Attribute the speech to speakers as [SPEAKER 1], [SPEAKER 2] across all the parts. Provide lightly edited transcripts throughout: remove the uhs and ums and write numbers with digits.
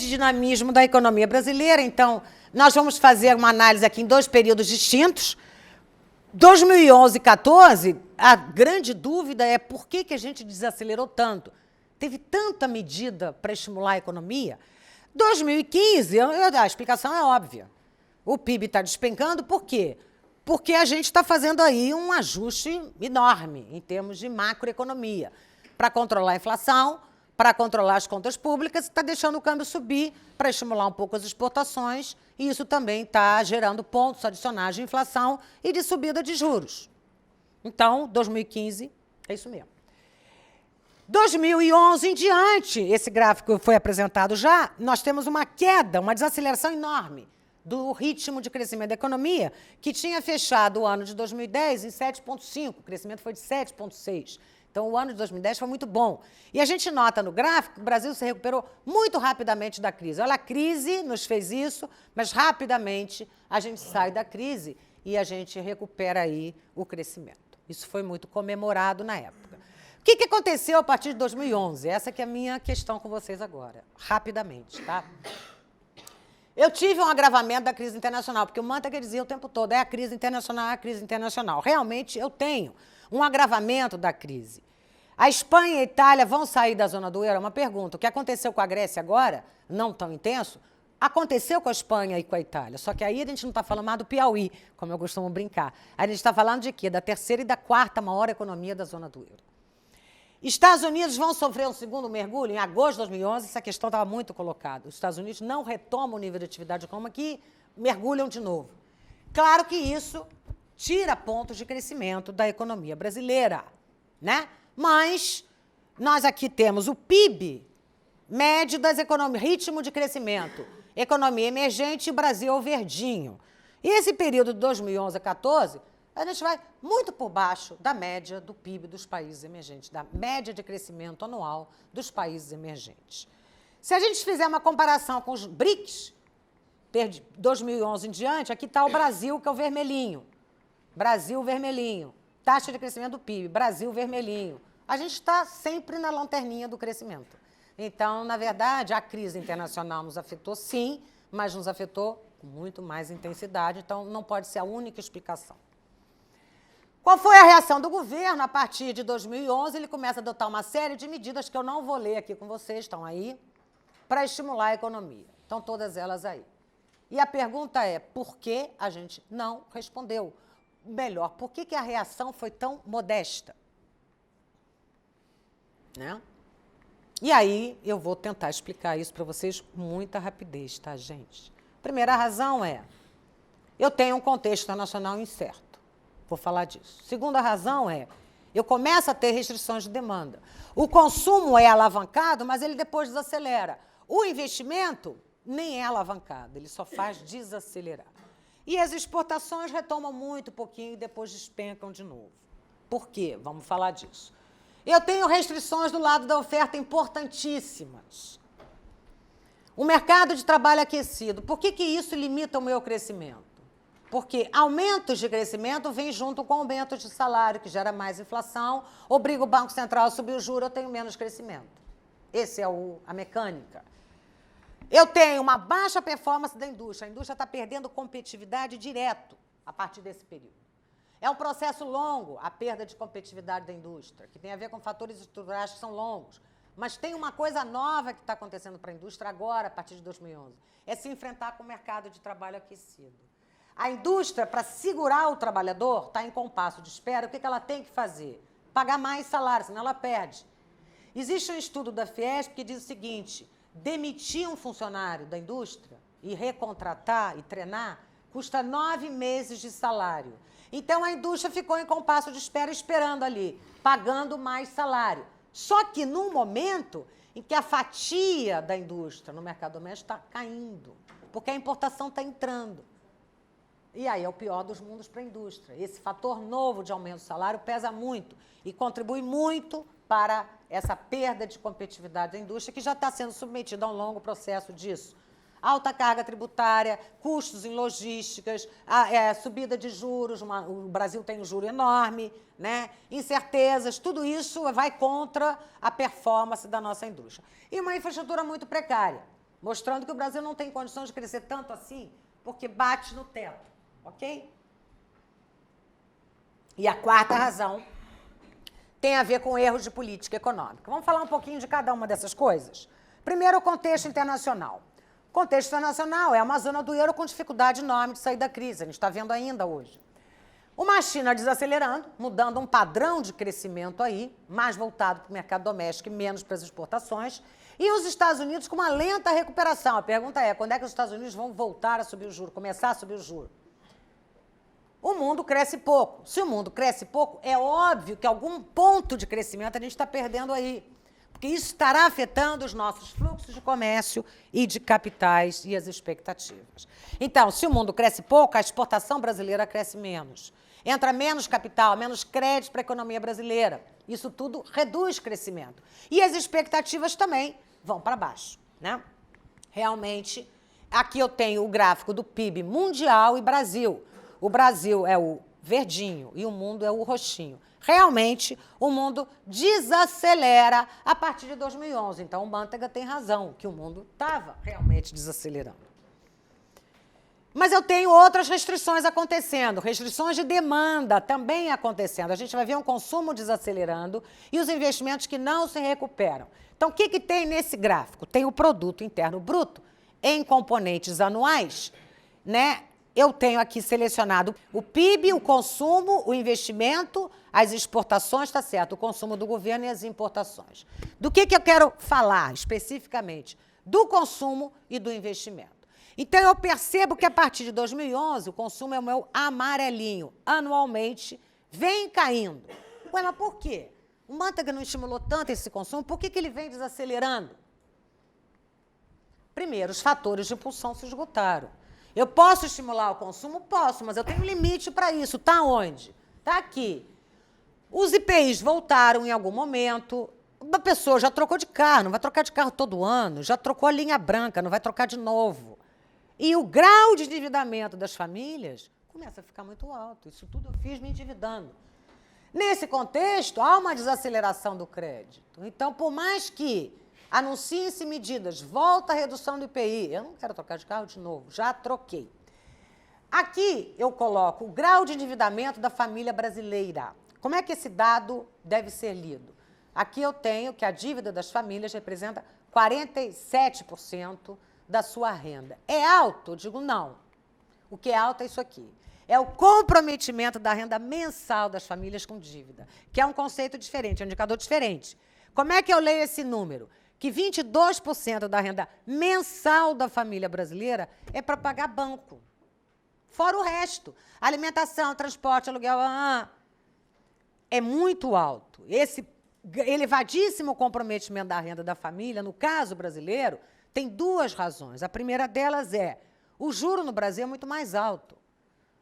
[SPEAKER 1] de dinamismo da economia brasileira. Então, nós vamos fazer uma análise aqui em dois períodos distintos. 2011 e 2014, a grande dúvida é por que a gente desacelerou tanto. Teve tanta medida para estimular a economia. 2015, a explicação é óbvia. O PIB está despencando, por quê? Porque a gente está fazendo aí um ajuste enorme em termos de macroeconomia. Para controlar a inflação, para controlar as contas públicas, está deixando o câmbio subir para estimular um pouco as exportações, e isso também está gerando pontos adicionais de inflação e de subida de juros. Então, 2015, é isso mesmo. 2011 em diante, esse gráfico foi apresentado já, nós temos uma queda, uma desaceleração enorme do ritmo de crescimento da economia, que tinha fechado o ano de 2010 em 7,5%, o crescimento foi de 7,6%. Então, o ano de 2010 foi muito bom. E a gente nota no gráfico que o Brasil se recuperou muito rapidamente da crise. Olha, a crise nos fez isso, mas rapidamente a gente sai da crise e a gente recupera aí o crescimento. Isso foi muito comemorado na época. O que aconteceu a partir de 2011? Essa que é a minha questão com vocês agora, rapidamente, tá? Eu tive um agravamento da crise internacional, porque o Mantega dizia o tempo todo, é a crise internacional, é a crise internacional. Realmente, eu tenho um agravamento da crise. A Espanha e a Itália vão sair da zona do euro? É uma pergunta. O que aconteceu com a Grécia agora, não tão intenso, aconteceu com a Espanha e com a Itália. Só que aí a gente não está falando mais do Piauí, como eu costumo brincar. A gente está falando de quê? Da terceira e da quarta maior economia da zona do euro. Estados Unidos vão sofrer um segundo mergulho? Em agosto de 2011, essa questão estava muito colocada. Os Estados Unidos não retomam o nível de atividade econômica e mergulham de novo. Claro que isso tira pontos de crescimento da economia brasileira, né? Mas nós aqui temos o PIB médio das economias, ritmo de crescimento, economia emergente e Brasil verdinho. E esse período de 2011 a 2014, a gente vai muito por baixo da média do PIB dos países emergentes, da média de crescimento anual dos países emergentes. Se a gente fizer uma comparação com os BRICS, de 2011 em diante, aqui está o Brasil, que é o vermelhinho. Brasil vermelhinho. Taxa de crescimento do PIB, Brasil vermelhinho. A gente está sempre na lanterninha do crescimento. Então, na verdade, a crise internacional nos afetou, sim, mas nos afetou com muito mais intensidade, então não pode ser a única explicação. Qual foi a reação do governo? A partir de 2011, ele começa a adotar uma série de medidas que eu não vou ler aqui com vocês, estão aí, para estimular a economia. Estão todas elas aí. E a pergunta é, por que a gente não respondeu? Melhor, por que a reação foi tão modesta? Né? E aí, eu vou tentar explicar isso para vocês com muita rapidez, tá, gente? Primeira razão é, eu tenho um contexto internacional incerto. Vou falar disso. Segunda razão é, eu começo a ter restrições de demanda. O consumo é alavancado, mas ele depois desacelera. O investimento nem é alavancado, ele só faz desacelerar. E as exportações retomam muito pouquinho e depois despencam de novo. Por quê? Vamos falar disso. Eu tenho restrições do lado da oferta importantíssimas. O mercado de trabalho aquecido. Por que isso limita o meu crescimento? Porque aumentos de crescimento vêm junto com aumentos de salário, que gera mais inflação, obriga o Banco Central a subir o juro, eu tenho menos crescimento. Essa é a mecânica. Eu tenho uma baixa performance da indústria. A indústria está perdendo competitividade direto a partir desse período. É um processo longo, a perda de competitividade da indústria, que tem a ver com fatores estruturais que são longos. Mas tem uma coisa nova que está acontecendo para a indústria agora, a partir de 2011. É se enfrentar com o mercado de trabalho aquecido. A indústria, para segurar o trabalhador, está em compasso de espera. O que ela tem que fazer? Pagar mais salário, senão ela perde. Existe um estudo da Fiesp que diz o seguinte, demitir um funcionário da indústria e recontratar e treinar custa 9 meses de salário. Então, a indústria ficou em compasso de espera, esperando ali, pagando mais salário. Só que, num momento em que a fatia da indústria no mercado doméstico está caindo, porque a importação está entrando. E aí é o pior dos mundos para a indústria. Esse fator novo de aumento do salário pesa muito e contribui muito para essa perda de competitividade da indústria, que já está sendo submetida a um longo processo disso. Alta carga tributária, custos em logísticas, subida de juros, o Brasil tem um juro enorme, né? Incertezas, tudo isso vai contra a performance da nossa indústria. E uma infraestrutura muito precária. mostrando que o Brasil não tem condições de crescer tanto assim, porque bate no teto, ok? E a quarta razão tem a ver com erros de política econômica. Vamos falar um pouquinho de cada uma dessas coisas? Primeiro, o contexto internacional. O contexto internacional é uma zona do euro com dificuldade enorme de sair da crise, a gente está vendo ainda hoje. Uma China desacelerando, mudando um padrão de crescimento aí, mais voltado para o mercado doméstico e menos para as exportações, e os Estados Unidos com uma lenta recuperação. A pergunta é, quando é que os Estados Unidos vão voltar a subir o juro, começar a subir o juro? O mundo cresce pouco. Se o mundo cresce pouco, é óbvio que algum ponto de crescimento a gente está perdendo aí, porque isso estará afetando os nossos fluxos de comércio e de capitais e as expectativas. Então, se o mundo cresce pouco, a exportação brasileira cresce menos. Entra menos capital, menos crédito para a economia brasileira. Isso tudo reduz crescimento. E as expectativas também vão para baixo, né? Realmente, aqui eu tenho o gráfico do PIB mundial e Brasil. O Brasil é o verdinho e o mundo é o roxinho. Realmente, o mundo desacelera a partir de 2011. Então, o Manteiga tem razão, que o mundo estava realmente desacelerando. Mas eu tenho outras restrições acontecendo, restrições de demanda também acontecendo. A gente vai ver um consumo desacelerando e os investimentos que não se recuperam. Então, o que tem nesse gráfico? Tem o produto interno bruto em componentes anuais, né? Eu tenho aqui selecionado o PIB, o consumo, o investimento, as exportações, tá certo, o consumo do governo e as importações. Do que eu quero falar especificamente? Do consumo e do investimento. Então, eu percebo que a partir de 2011, o consumo é o meu amarelinho. Anualmente, vem caindo. Ué, mas por quê? O Manteiga não estimulou tanto esse consumo, por que ele vem desacelerando? Primeiro, os fatores de impulsão se esgotaram. Eu posso estimular o consumo? Posso, mas eu tenho um limite para isso. Está onde? Está aqui. Os IPIs voltaram em algum momento. Uma pessoa já trocou de carro, não vai trocar de carro todo ano, já trocou a linha branca, não vai trocar de novo. E o grau de endividamento das famílias começa a ficar muito alto. Isso tudo eu fiz me endividando. Nesse contexto, há uma desaceleração do crédito. Então, por mais que anunciem-se medidas, volta a redução do IPI, eu não quero trocar de carro de novo, já troquei. Aqui eu coloco o grau de endividamento da família brasileira. Como é que esse dado deve ser lido? Aqui eu tenho que a dívida das famílias representa 47% da sua renda. É alto? Eu digo não. O que é alto é isso aqui. É o comprometimento da renda mensal das famílias com dívida, que é um conceito diferente, é um indicador diferente. Como é que eu leio esse número? Que 22% da renda mensal da família brasileira é para pagar banco. Fora o resto. Alimentação, transporte, aluguel. É muito alto. Esse elevadíssimo comprometimento da renda da família, no caso brasileiro, tem duas razões. A primeira delas é o juro no Brasil é muito mais alto.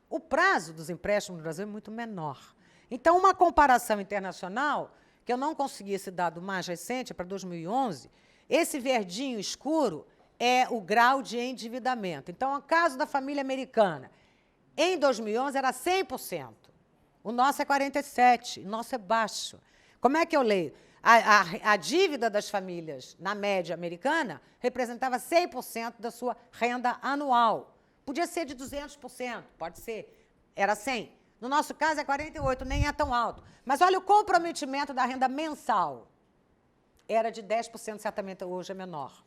[SPEAKER 1] O prazo dos empréstimos no Brasil é muito menor. Então, uma comparação internacional, que eu não consegui esse dado mais recente, para 2011, esse verdinho escuro é o grau de endividamento. Então, o caso da família americana, em 2011 era 100%. O nosso é 47%, o nosso é baixo. Como é que eu leio? A dívida das famílias, na média americana, representava 100% da sua renda anual. Podia ser de 200%, pode ser, era 100%. No nosso caso é 48%, nem é tão alto. Mas olha o comprometimento da renda mensal. Era de 10%, certamente hoje é menor.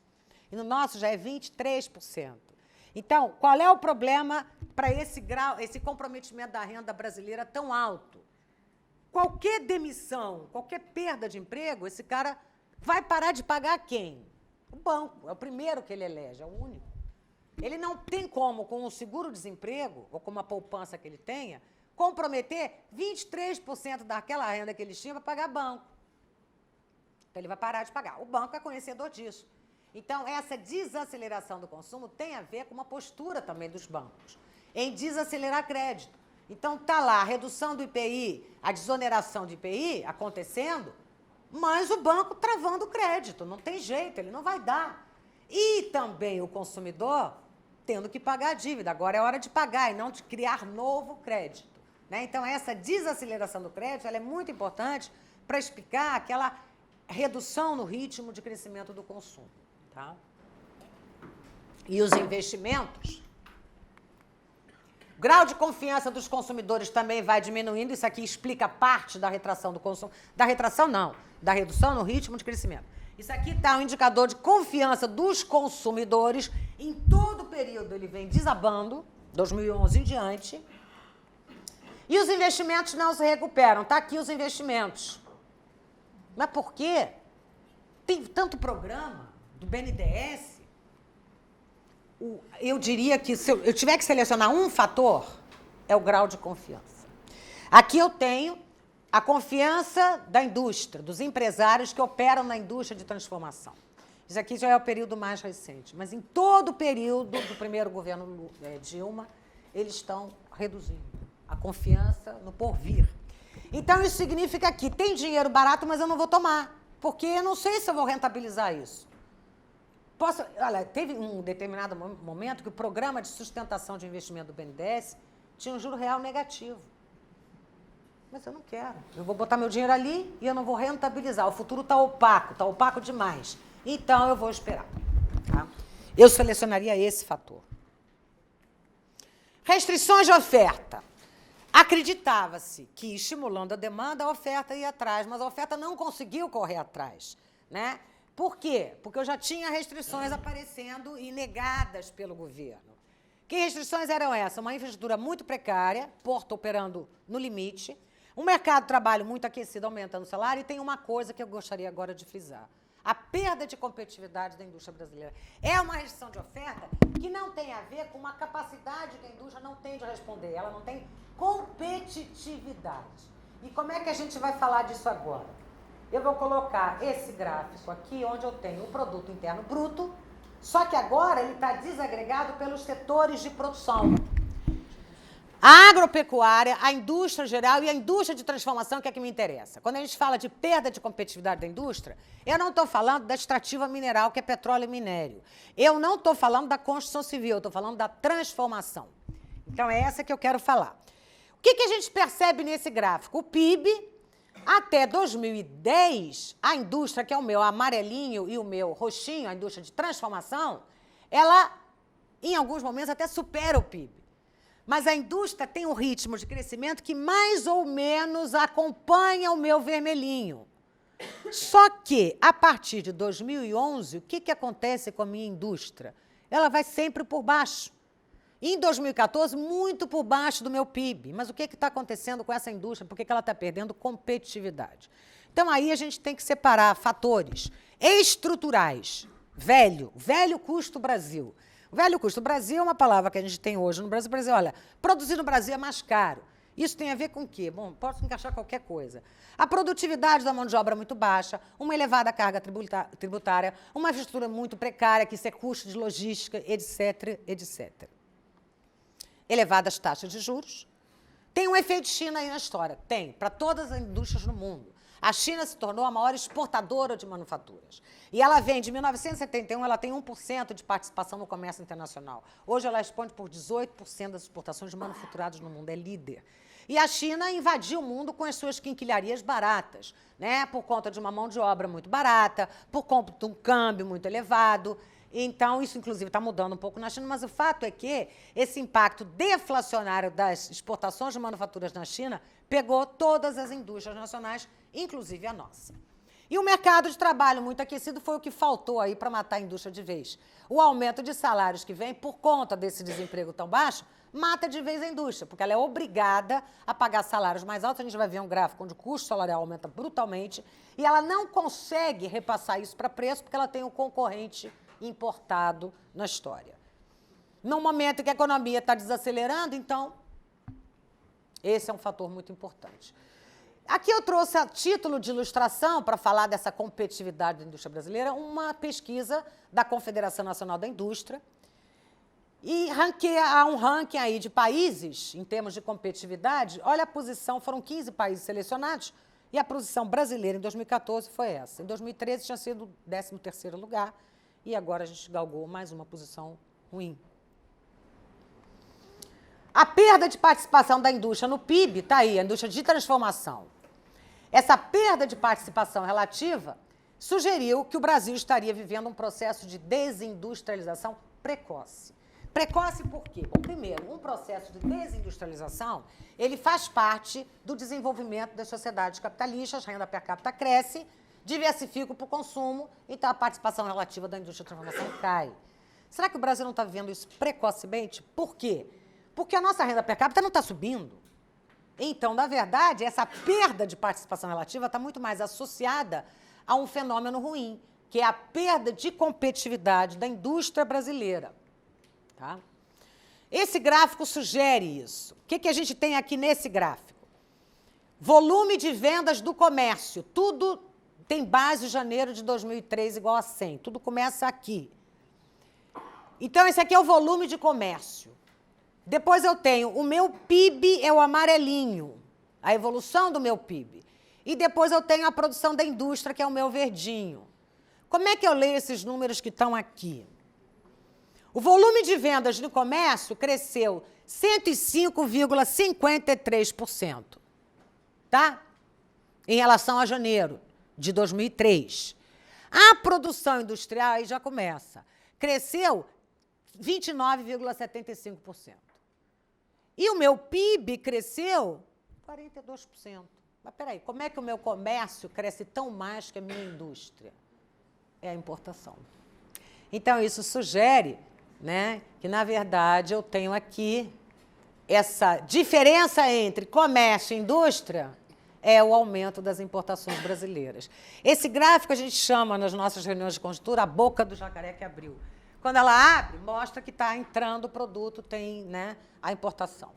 [SPEAKER 1] E no nosso já é 23%. Então, qual é o problema para esse grau, esse comprometimento da renda brasileira tão alto? Qualquer demissão, qualquer perda de emprego, esse cara vai parar de pagar quem? O banco. É o primeiro que ele elege, é o único. Ele não tem como, com um seguro-desemprego, ou com uma poupança que ele tenha, comprometer 23% daquela renda que ele tinha para pagar banco. Então, ele vai parar de pagar. O banco é conhecedor disso. Então, essa desaceleração do consumo tem a ver com uma postura também dos bancos, em desacelerar crédito. Então, está lá a redução do IPI, a desoneração do IPI acontecendo, mas o banco travando o crédito. Não tem jeito, ele não vai dar. E também o consumidor tendo que pagar a dívida. Agora é hora de pagar e não de criar novo crédito. Né? Então, essa desaceleração do crédito ela é muito importante para explicar aquela redução no ritmo de crescimento do consumo. Tá? e os investimentos, o grau de confiança dos consumidores também vai diminuindo. Isso aqui explica parte da retração do consumo. Da retração, não. Da redução no ritmo de crescimento. Isso aqui está um indicador de confiança dos consumidores. Em todo o período ele vem desabando, 2011 em diante. E os investimentos não se recuperam. Está aqui os investimentos. Mas por quê? Tem tanto programa do BNDES. Eu diria que se eu tiver que selecionar um fator, é o grau de confiança. Aqui eu tenho a confiança da indústria, dos empresários que operam na indústria de transformação. Isso aqui já é o período mais recente. Mas em todo o período do primeiro governo Dilma, eles estão reduzindo a confiança no porvir. Então, isso significa que tem dinheiro barato, mas eu não vou tomar, porque eu não sei se eu vou rentabilizar isso. Olha, teve um determinado momento que o programa de sustentação de investimento do BNDES tinha um juro real negativo. Mas eu não quero. Eu vou botar meu dinheiro ali e eu não vou rentabilizar. O futuro está opaco demais. Então, eu vou esperar. Tá? Eu selecionaria esse fator. Restrições de oferta. Acreditava-se que, estimulando a demanda, a oferta ia atrás, mas a oferta não conseguiu correr atrás, né? Por quê? Porque eu já tinha restrições aparecendo e negadas pelo governo. Que restrições eram essas? Uma infraestrutura muito precária, porto operando no limite, um mercado de trabalho muito aquecido, aumentando o salário, e tem uma coisa que eu gostaria agora de frisar. A perda de competitividade da indústria brasileira. É uma restrição de oferta que não tem a ver com uma capacidade que a indústria não tem de responder. Ela não tem competitividade. E como é que a gente vai falar disso agora? Eu vou colocar esse gráfico aqui, onde eu tenho o produto interno bruto, só que agora ele está desagregado pelos setores de produção. A agropecuária, a indústria geral e a indústria de transformação, que é que me interessa. Quando a gente fala de perda de competitividade da indústria, eu não estou falando da extrativa mineral, que é petróleo e minério. Eu não estou falando da construção civil, eu estou falando da transformação. Então, é essa que eu quero falar. O que a gente percebe nesse gráfico? O PIB, até 2010, a indústria, que é o meu amarelinho e o meu roxinho, a indústria de transformação, ela, em alguns momentos, até supera o PIB. Mas a indústria tem um ritmo de crescimento que mais ou menos acompanha o meu vermelhinho. Só que, a partir de 2011, o que acontece com a minha indústria? Ela vai sempre por baixo. Em 2014, muito por baixo do meu PIB. Mas o que está acontecendo com essa indústria? Por que ela está perdendo competitividade? Então, aí a gente tem que separar fatores estruturais. Velho custo Brasil. Velho custo Brasil é uma palavra que a gente tem hoje no Brasil para dizer, olha, produzir no Brasil é mais caro. Isso tem a ver com o quê? Bom, posso encaixar qualquer coisa. A produtividade da mão de obra é muito baixa, uma elevada carga tributária, uma infraestrutura muito precária, que isso é custo de logística, etc, etc. Elevadas taxas de juros. Tem um efeito China aí na história? Tem, para todas as indústrias no mundo. A China se tornou a maior exportadora de manufaturas. E ela vem, de 1971, ela tem 1% de participação no comércio internacional. Hoje ela responde por 18% das exportações de manufaturados no mundo, é líder. E a China invadiu o mundo com as suas quinquilharias baratas, né? Por conta de uma mão de obra muito barata, por conta de um câmbio muito elevado. Então, isso, inclusive, está mudando um pouco na China, mas o fato é que esse impacto deflacionário das exportações de manufaturas na China pegou todas as indústrias nacionais, inclusive a nossa. E o mercado de trabalho muito aquecido foi o que faltou aí para matar a indústria de vez. O aumento de salários que vem por conta desse desemprego tão baixo mata de vez a indústria, porque ela é obrigada a pagar salários mais altos. A gente vai ver um gráfico onde o custo salarial aumenta brutalmente e ela não consegue repassar isso para preço porque ela tem um concorrente importado na história. No momento que a economia está desacelerando, então, esse é um fator muito importante. Aqui eu trouxe a título de ilustração, para falar dessa competitividade da indústria brasileira, uma pesquisa da Confederação Nacional da Indústria, e há um ranking aí de países, em termos de competitividade. Olha a posição, foram 15 países selecionados, e a posição brasileira em 2014 foi essa. Em 2013 tinha sido o 13º lugar, e agora a gente galgou mais uma posição ruim. A perda de participação da indústria no PIB, está aí, a indústria de transformação. Essa perda de participação relativa sugeriu que o Brasil estaria vivendo um processo de desindustrialização precoce. Precoce por quê? Bom, primeiro, um processo de desindustrialização, ele faz parte do desenvolvimento das sociedades capitalistas, a renda per capita cresce, diversifica para o consumo, então a participação relativa da indústria de transformação cai. Será que o Brasil não está vivendo isso precocemente? Por quê? Porque a nossa renda per capita não está subindo. Então, na verdade, essa perda de participação relativa está muito mais associada a um fenômeno ruim, que é a perda de competitividade da indústria brasileira. Tá? Esse gráfico sugere isso. O que a gente tem aqui nesse gráfico? Volume de vendas do comércio. Tudo tem base janeiro de 2003 igual a 100. Tudo começa aqui. Então, esse aqui é o volume de comércio. Depois eu tenho o meu PIB, é o amarelinho, a evolução do meu PIB. E depois eu tenho a produção da indústria, que é o meu verdinho. Como é que eu leio esses números que estão aqui? O volume de vendas no comércio cresceu 105,53%, tá? Em relação a janeiro de 2003. A produção industrial aí já começa. Cresceu 29,75%. E o meu PIB cresceu 42%. Mas, peraí, como é que o meu comércio cresce tão mais que a minha indústria? É a importação. Então, isso sugere, né, que, na verdade, eu tenho aqui essa diferença entre comércio e indústria é o aumento das importações brasileiras. Esse gráfico a gente chama, nas nossas reuniões de conjuntura, a boca do jacaré que abriu. Quando ela abre, mostra que está entrando o produto, tem, né, a importação.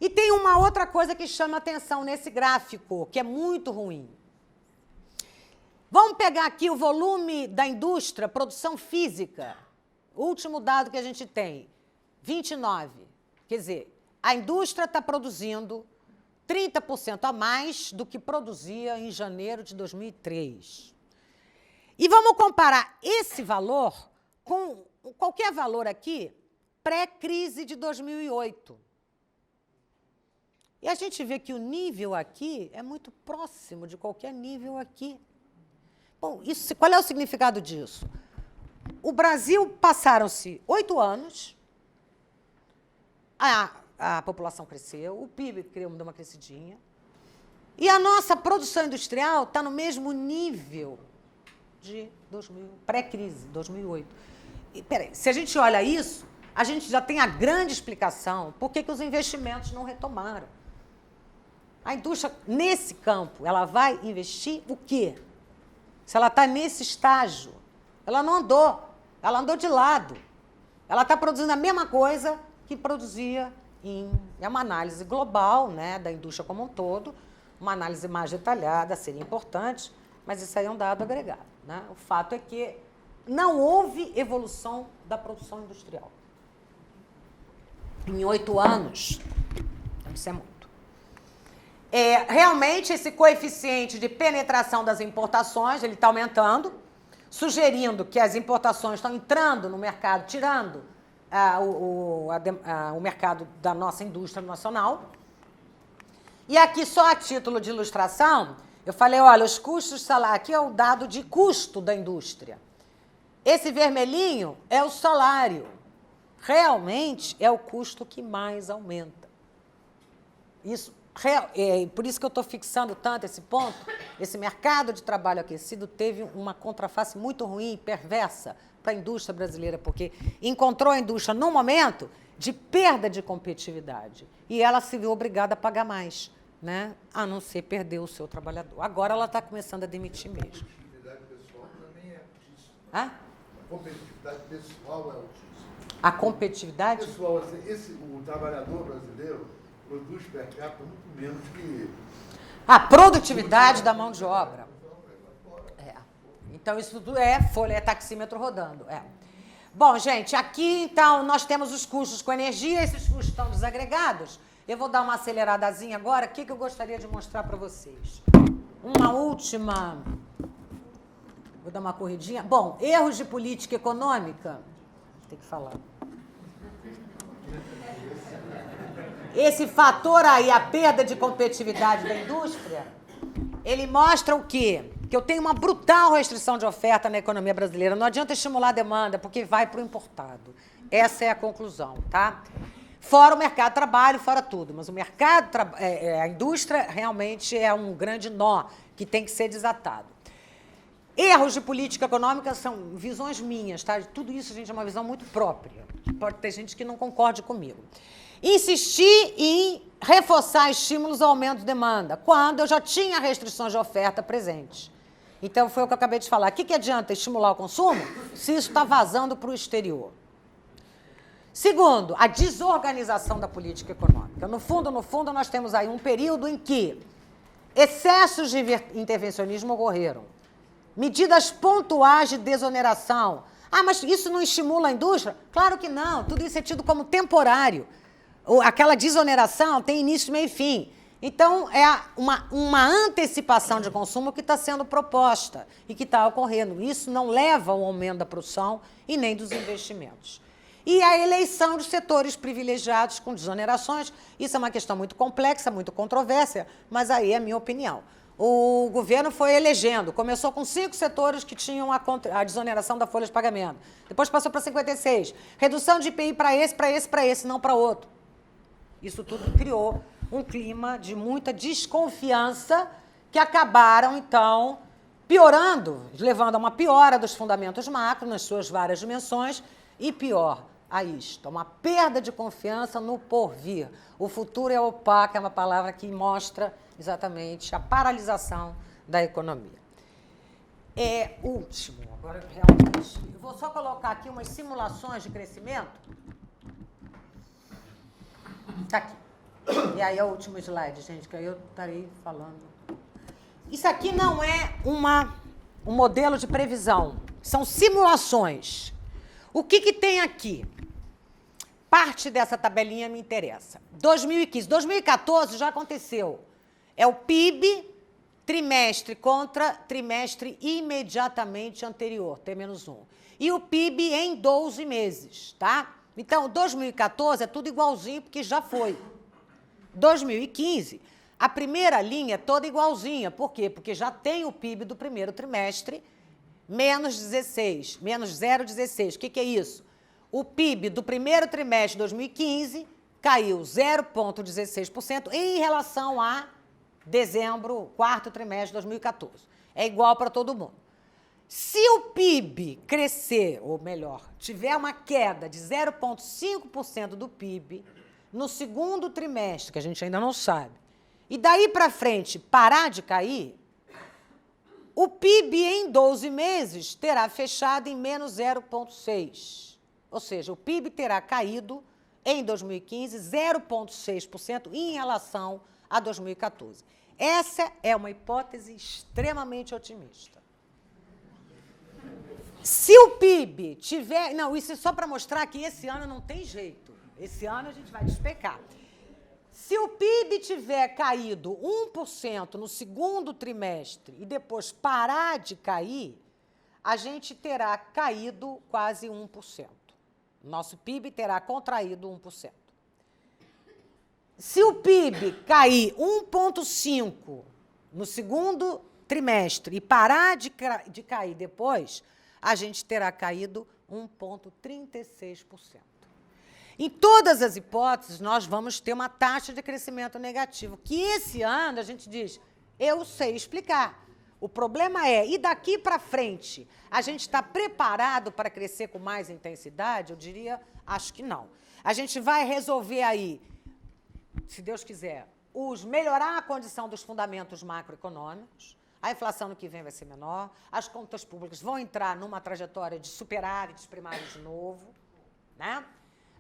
[SPEAKER 1] E tem uma outra coisa que chama atenção nesse gráfico, que é muito ruim. Vamos pegar aqui o volume da indústria, produção física. O último dado que a gente tem, 29. Quer dizer, a indústria está produzindo 30% a mais do que produzia em janeiro de 2003. E vamos comparar esse valor com qualquer valor aqui, pré-crise de 2008. E a gente vê que o nível aqui é muito próximo de qualquer nível aqui. Bom, qual é o significado disso? O Brasil, passaram-se 8 anos, a população cresceu, o PIB deu uma crescidinha, e a nossa produção industrial está no mesmo nível de pré-crise, 2008. E, peraí, se a gente olha isso, a gente já tem a grande explicação por que os investimentos não retomaram. A indústria, nesse campo, ela vai investir o quê? Se ela está nesse estágio, ela não andou, ela andou de lado. Ela está produzindo a mesma coisa que produzia é uma análise global, né, da indústria como um todo, uma análise mais detalhada seria importante, mas isso aí é um dado agregado, né? O fato é que não houve evolução da produção industrial. Em 8 anos, isso é muito. Realmente, esse coeficiente de penetração das importações, ele está aumentando, sugerindo que as importações estão entrando no mercado, tirando o mercado da nossa indústria nacional. E aqui, só a título de ilustração, eu falei, olha, os custos de salário, aqui é o dado de custo da indústria. Esse vermelhinho é o salário. Realmente é o custo que mais aumenta. Por isso que eu estou fixando tanto esse ponto. Esse mercado de trabalho aquecido teve uma contraface muito ruim e perversa para a indústria brasileira, porque encontrou a indústria num momento de perda de competitividade. E ela se viu obrigada a pagar mais, né? A não ser perder o seu trabalhador. Agora ela está começando a demitir mesmo.
[SPEAKER 2] A competitividade pessoal também é altíssima.
[SPEAKER 1] Hã?
[SPEAKER 2] A competitividade pessoal é altíssima.
[SPEAKER 1] A competitividade?
[SPEAKER 2] Pessoal, o trabalhador brasileiro produz per capita muito menos que...
[SPEAKER 1] A produtividade da mão de obra. Então, isso tudo é folha, é taxímetro rodando. Bom, gente, aqui, então, nós temos os custos com energia, esses custos estão desagregados. Eu vou dar uma aceleradazinha agora. O que eu gostaria de mostrar para vocês? Uma última... Vou dar uma corridinha. Bom, erros de política econômica. Tem que falar. Esse fator aí, a perda de competitividade da indústria, ele mostra o quê? Que eu tenho uma brutal restrição de oferta na economia brasileira. Não adianta estimular a demanda, porque vai para o importado. Essa é a conclusão, tá? Fora o mercado de trabalho, fora tudo. Mas o mercado, a indústria realmente é um grande nó que tem que ser desatado. Erros de política econômica são visões minhas, tá? Tudo isso, gente, é uma visão muito própria. Pode ter gente que não concorde comigo. Insistir em reforçar estímulos ao aumento de demanda, quando eu já tinha restrições de oferta presentes. Então, foi o que eu acabei de falar. O que adianta estimular o consumo se isso está vazando para o exterior? Segundo, a desorganização da política econômica. No fundo, nós temos aí um período em que excessos de intervencionismo ocorreram. Medidas pontuais de desoneração. Ah, mas isso não estimula a indústria? Claro que não. Tudo isso é tido como temporário. Aquela desoneração tem início, meio e fim. Então, é uma antecipação de consumo que está sendo proposta e que está ocorrendo. Isso não leva ao aumento da produção e nem dos investimentos. E a eleição de setores privilegiados com desonerações. Isso é uma questão muito complexa, muito controversa, mas aí é a minha opinião. O governo foi elegendo, começou com 5 setores que tinham a desoneração da folha de pagamento. Depois passou para 56. Redução de IPI para esse, não para outro. Isso tudo criou um clima de muita desconfiança que acabaram, então, piorando, levando a uma piora dos fundamentos macro nas suas várias dimensões e pior a isto, uma perda de confiança no porvir. O futuro é opaco, é uma palavra que mostra exatamente a paralisação da economia. Último, agora realmente, eu vou só colocar aqui umas simulações de crescimento. Está aqui. E aí é o último slide, gente, que aí eu estarei falando. Isso aqui não é um modelo de previsão, são simulações. O que tem aqui? Parte dessa tabelinha me interessa. 2015, 2014 já aconteceu. É o PIB trimestre contra trimestre imediatamente anterior, T-1. E o PIB em 12 meses, tá? Então, 2014 é tudo igualzinho, porque já foi. 2015, a primeira linha é toda igualzinha. Por quê? Porque já tem o PIB do primeiro trimestre, menos 16, menos 0,16. O que é isso? O PIB do primeiro trimestre de 2015 caiu 0,16% em relação a dezembro, quarto trimestre de 2014. É igual para todo mundo. Se o PIB crescer, ou melhor, tiver uma queda de 0,5% do PIB no segundo trimestre, que a gente ainda não sabe, e daí para frente parar de cair, o PIB em 12 meses terá fechado em menos 0,6%. Ou seja, o PIB terá caído em 2015 0,6% em relação a 2014. Essa é uma hipótese extremamente otimista. Se o PIB tiver... Não, isso é só para mostrar que esse ano não tem jeito. Esse ano a gente vai despecar. Se o PIB tiver caído 1% no segundo trimestre e depois parar de cair, a gente terá caído quase 1%. Nosso PIB terá contraído 1%. Se o PIB cair 1,5% no segundo trimestre e parar de cair depois, a gente terá caído 1,36%. Em todas as hipóteses, nós vamos ter uma taxa de crescimento negativo, que esse ano a gente diz, eu sei explicar. O problema é, e daqui para frente, a gente está preparado para crescer com mais intensidade? Eu diria, acho que não. A gente vai resolver aí, se Deus quiser, melhorar a condição dos fundamentos macroeconômicos, a inflação no que vem vai ser menor, as contas públicas vão entrar numa trajetória de superávites primários de novo, né?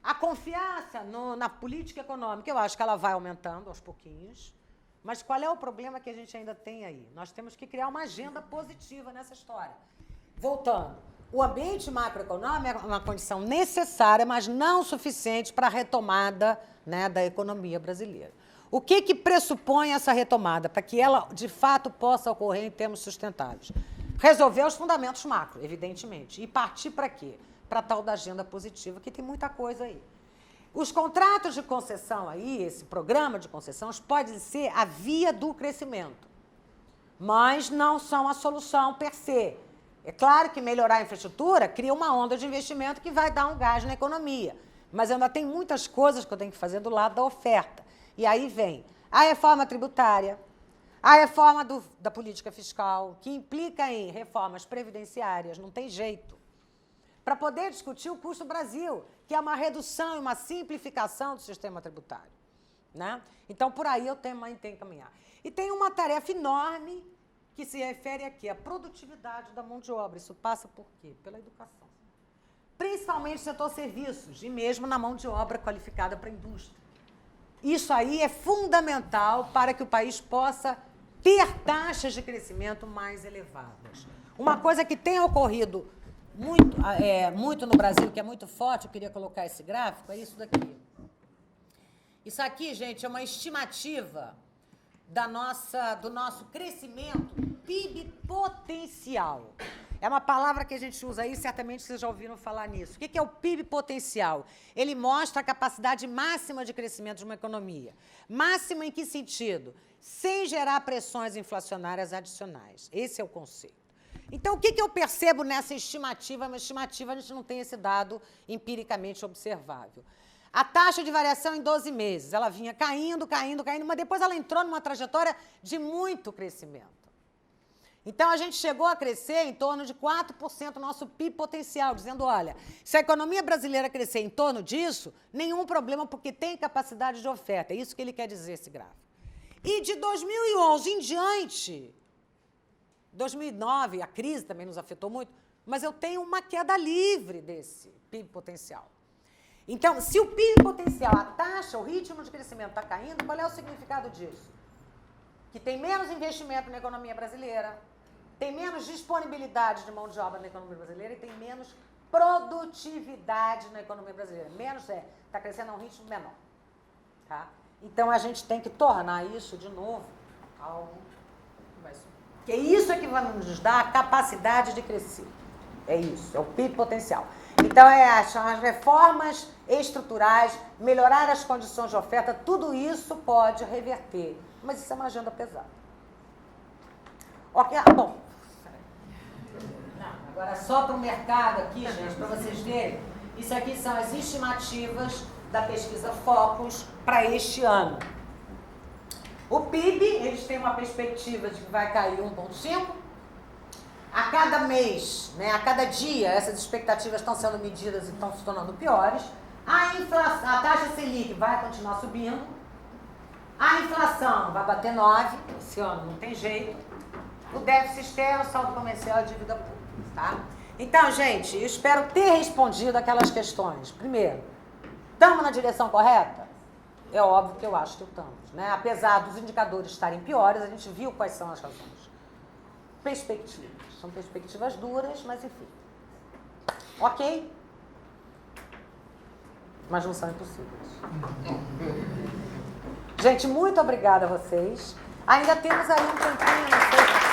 [SPEAKER 1] A confiança na política econômica, eu acho que ela vai aumentando aos pouquinhos, mas qual é o problema que a gente ainda tem aí? Nós temos que criar uma agenda positiva nessa história. Voltando, o ambiente macroeconômico é uma condição necessária, mas não suficiente para a retomada, né, da economia brasileira. O que pressupõe essa retomada para que ela, de fato, possa ocorrer em termos sustentáveis? Resolver os fundamentos macro, evidentemente. E partir para quê? Para tal da agenda positiva, que tem muita coisa aí. Os contratos de concessão aí, esse programa de concessões, pode ser a via do crescimento, mas não são a solução per se. É claro que melhorar a infraestrutura cria uma onda de investimento que vai dar um gás na economia. Mas ainda tem muitas coisas que eu tenho que fazer do lado da oferta. E aí vem a reforma tributária, a reforma da política fiscal, que implica em reformas previdenciárias, não tem jeito. Para poder discutir o custo Brasil, que é uma redução e uma simplificação do sistema tributário. Né? Então, por aí eu tenho que caminhar. E tem uma tarefa enorme que se refere aqui à produtividade da mão de obra. Isso passa por quê? Pela educação. Principalmente no setor serviços e mesmo na mão de obra qualificada para a indústria. Isso aí é fundamental para que o país possa ter taxas de crescimento mais elevadas. Uma coisa que tem ocorrido muito no Brasil, que é muito forte, eu queria colocar esse gráfico, é isso daqui. Isso aqui, gente, é uma estimativa do nosso crescimento PIB potencial. É uma palavra que a gente usa aí, certamente vocês já ouviram falar nisso. O que é o PIB potencial? Ele mostra a capacidade máxima de crescimento de uma economia. Máxima em que sentido? Sem gerar pressões inflacionárias adicionais. Esse é o conceito. Então, o que eu percebo nessa estimativa? Uma estimativa, a gente não tem esse dado empiricamente observável. A taxa de variação em 12 meses, ela vinha caindo, mas depois ela entrou numa trajetória de muito crescimento. Então, a gente chegou a crescer em torno de 4% do nosso PIB potencial, dizendo, olha, se a economia brasileira crescer em torno disso, nenhum problema, porque tem capacidade de oferta. É isso que ele quer dizer, esse gráfico. E de 2011 em diante, 2009, a crise também nos afetou muito, mas eu tenho uma queda livre desse PIB potencial. Então, se o PIB potencial, a taxa, o ritmo de crescimento está caindo, qual é o significado disso? Que tem menos investimento na economia brasileira, tem menos disponibilidade de mão de obra na economia brasileira e tem menos produtividade na economia brasileira. Menos está crescendo a um ritmo menor. Tá? Então, a gente tem que tornar isso, de novo, algo que vai subir. Porque isso é que vai nos dar a capacidade de crescer. É isso, é o PIB potencial. Então, são as reformas estruturais, melhorar as condições de oferta, tudo isso pode reverter. Mas isso é uma agenda pesada. Ok, bom. Agora, só para o mercado aqui, gente, para vocês verem, isso aqui são as estimativas da pesquisa Focus para este ano. O PIB, eles têm uma perspectiva de que vai cair 1,5%. A cada mês, né, a cada dia, essas expectativas estão sendo medidas e estão se tornando piores. A inflação, a taxa Selic vai continuar subindo. A inflação vai bater 9%, esse ano não tem jeito. O déficit externo, o saldo comercial e a dívida pública, tá? Então, gente, eu espero ter respondido aquelas questões. Primeiro, estamos na direção correta? É óbvio que eu acho que estamos, né? Apesar dos indicadores estarem piores, a gente viu quais são as razões. Perspectivas. São perspectivas duras, mas enfim. Ok? Mas não são impossíveis. Gente, muito obrigada a vocês. Ainda temos aí um tempinho, não sei.